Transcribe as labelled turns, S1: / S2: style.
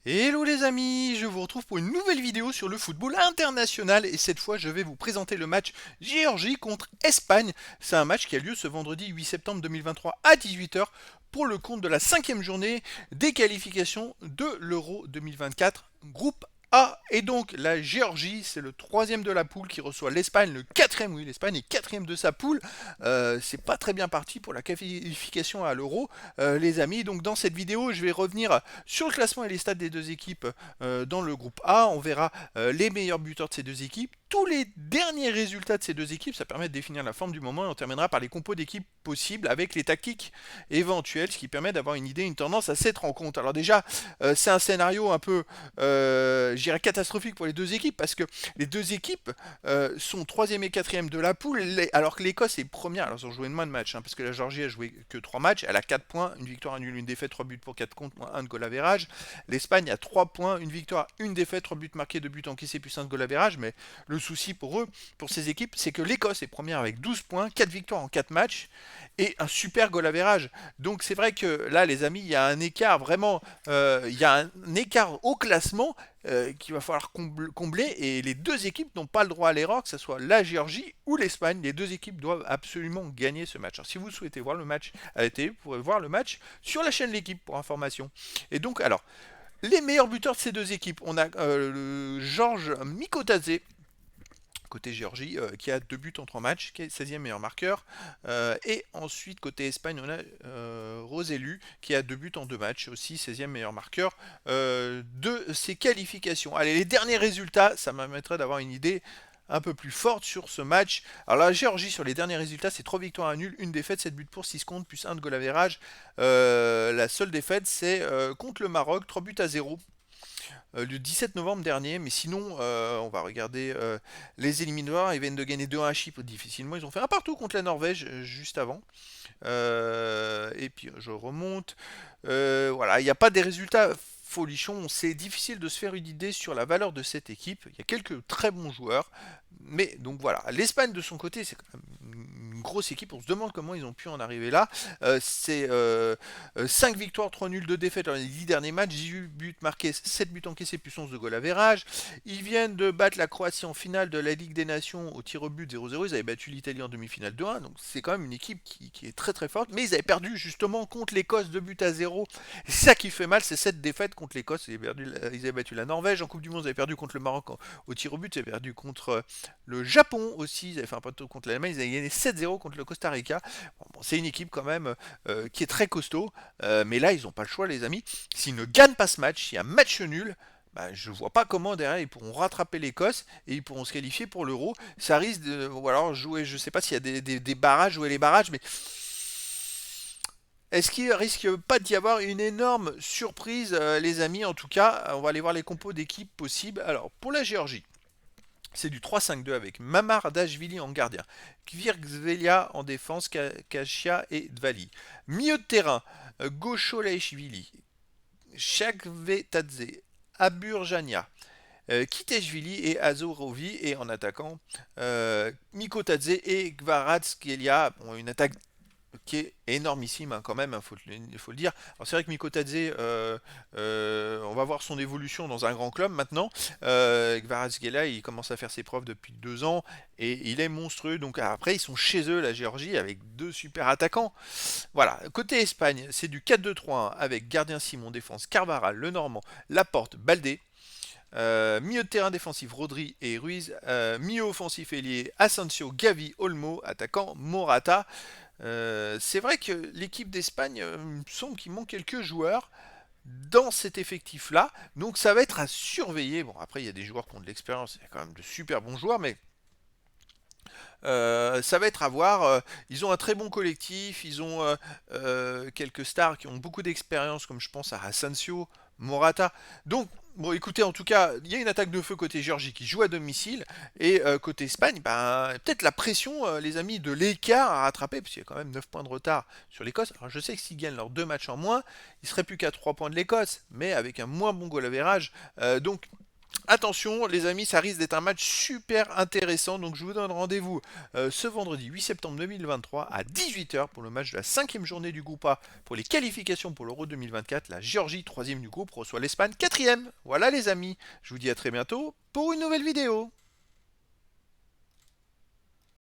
S1: Hello les amis, je vous retrouve pour une nouvelle vidéo sur le football international et cette fois je vais vous présenter le match Géorgie contre Espagne. C'est un match qui a lieu ce vendredi 8 septembre 2023 à 18 h pour le compte de la cinquième journée des qualifications de l'Euro 2024 groupe A. Et donc la Géorgie, c'est le troisième de la poule qui reçoit l'Espagne, le quatrième, oui l'Espagne est quatrième de sa poule. C'est pas très bien parti pour la qualification à l'Euro, les amis. Donc dans cette vidéo, je vais revenir sur le classement et les stats des deux équipes dans le groupe A. On verra les meilleurs buteurs de ces deux équipes, tous les derniers résultats de ces deux équipes, ça permet de définir la forme du moment et on terminera par les compos d'équipes possibles avec les tactiques éventuelles, ce qui permet d'avoir une idée, une tendance à cette rencontre. Alors déjà, c'est un scénario un peu, je dirais, catastrophique pour les deux équipes parce que les deux équipes sont troisième et quatrième de la poule, alors que l'Écosse est première. Alors ils ont joué moins de matchs, parce que la Géorgie a joué que 3 matchs, elle a 4 points, une victoire, un nul, une défaite, 3 buts pour 4 contre, 1 de goal average. L'Espagne a 3 points, une victoire, une défaite, 3 buts marqués, 2 buts encaissés, plus 1 de goal average. Mais le souci pour eux, pour ces équipes, c'est que l'Écosse est première avec 12 points, 4 victoires en 4 matchs et un super goal average. Donc c'est vrai que là, les amis, il y a un écart vraiment, il y a un écart au classement qu'il va falloir combler et les deux équipes n'ont pas le droit à l'erreur, que ce soit la Géorgie ou l'Espagne. Les deux équipes doivent absolument gagner ce match. Alors, si vous souhaitez voir le match à la télé, vous pourrez voir le match sur la chaîne L'équipe pour information. Et donc, alors, les meilleurs buteurs de ces deux équipes, on a Georges Mikotadze, côté Géorgie, qui a 2 buts en 3 matchs, qui est 16e meilleur marqueur. Et ensuite, côté Espagne, on a Roselu, qui a 2 buts en 2 matchs, aussi 16e meilleur marqueur de ses qualifications. Allez, les derniers résultats, ça me permettrait d'avoir une idée un peu plus forte sur ce match. Alors la Géorgie, sur les derniers résultats, c'est 3 victoires à nul, une défaite, 7 buts pour, 6 contre, plus 1 de goal average. La seule défaite, c'est contre le Maroc, 3 buts à 0 le 17 novembre dernier. Mais sinon, on va regarder les éliminatoires. Ils viennent de gagner 2-1 à Chypre difficilement. Ils ont fait un partout contre la Norvège juste avant. Et puis je remonte. Voilà, il n'y a pas des résultats folichons. C'est difficile de se faire une idée sur la valeur de cette équipe. Il y a quelques très bons joueurs. Mais donc voilà, l'Espagne de son côté, c'est quand même une grosse équipe. On se demande comment ils ont pu en arriver là. C'est 5 victoires, 3 nuls, 2 défaites dans les 10 derniers matchs, 18 buts marqués, 7 buts encaissés, plus 11 de goal average. Ils viennent de battre la Croatie en finale de la Ligue des Nations au tir au but 0-0. Ils avaient battu l'Italie en demi-finale 2-1. Donc c'est quand même une équipe qui est très très forte. Mais ils avaient perdu justement contre l'Écosse 2 buts à 0. Et c'est ça qui fait mal, c'est cette défaite contre l'Écosse. Ils avaient battu la Norvège en Coupe du Monde, ils avaient perdu contre le Maroc au tir au but, ils avaient perdu contre le Japon aussi, ils avaient fait un poteau contre l'Allemagne, ils avaient gagné 7-0 contre le Costa Rica. Bon, c'est une équipe quand même qui est très costaud, mais là ils n'ont pas le choix les amis. S'ils ne gagnent pas ce match, s'il y a un match nul, bah, je vois pas comment derrière ils pourront rattraper l'Écosse et ils pourront se qualifier pour l'Euro. Ça risque de, ou alors jouer, je sais pas s'il y a des barrages, jouer les barrages, mais est-ce qu'il risque pas d'y avoir une énorme surprise, les amis? En tout cas, on va aller voir les compos d'équipes possibles. Alors, pour la Géorgie, c'est du 3-5-2 avec Mamardashvili en gardien, Kvirgzvelia en défense, Kachia et Dvali. Milieu de terrain, Gosholeshvili, Chakvetadze, Aburjania, Kiteshvili et Azorovi. Et en attaquant, Mikotadze et Gvaratskelia. Bon, une attaque qui est énormissime hein, quand même, il faut le dire. Alors c'est vrai que Mikotadze, on va voir son évolution dans un grand club maintenant. Kvaratskhelia, il commence à faire ses preuves depuis 2 ans et il est monstrueux. Donc après, ils sont chez eux, la Géorgie, avec deux super attaquants. Voilà, côté Espagne, c'est du 4-2-3-1 avec gardien Simon, défense Carvaral, le Normand, Laporte, Baldé. Milieu de terrain défensif Rodri et Ruiz, milieu offensif ailier Asensio, Gavi, Olmo, attaquant Morata. C'est vrai que l'équipe d'Espagne, il me semble qu'il manque quelques joueurs dans cet effectif-là, donc ça va être à surveiller. Bon, après, il y a des joueurs qui ont de l'expérience, il y a quand même de super bons joueurs, mais ça va être à voir. Ils ont un très bon collectif, ils ont quelques stars qui ont beaucoup d'expérience, comme je pense à Asensio, Morata. Donc, bon, écoutez, en tout cas, il y a une attaque de feu côté Géorgie qui joue à domicile, et côté Espagne, ben, peut-être la pression, les amis, de l'écart à rattraper, parce qu'il y a quand même 9 points de retard sur l'Écosse. Alors, je sais que s'ils gagnent leurs 2 matchs en moins, ils seraient plus qu'à 3 points de l'Écosse, mais avec un moins bon goal average. Donc, attention les amis, ça risque d'être un match super intéressant, donc je vous donne rendez-vous ce vendredi 8 septembre 2023 à 18h pour le match de la 5e journée du groupe A pour les qualifications pour l'Euro 2024. La Géorgie, 3e du groupe, reçoit l'Espagne, 4e. Voilà les amis, je vous dis à très bientôt pour une nouvelle vidéo.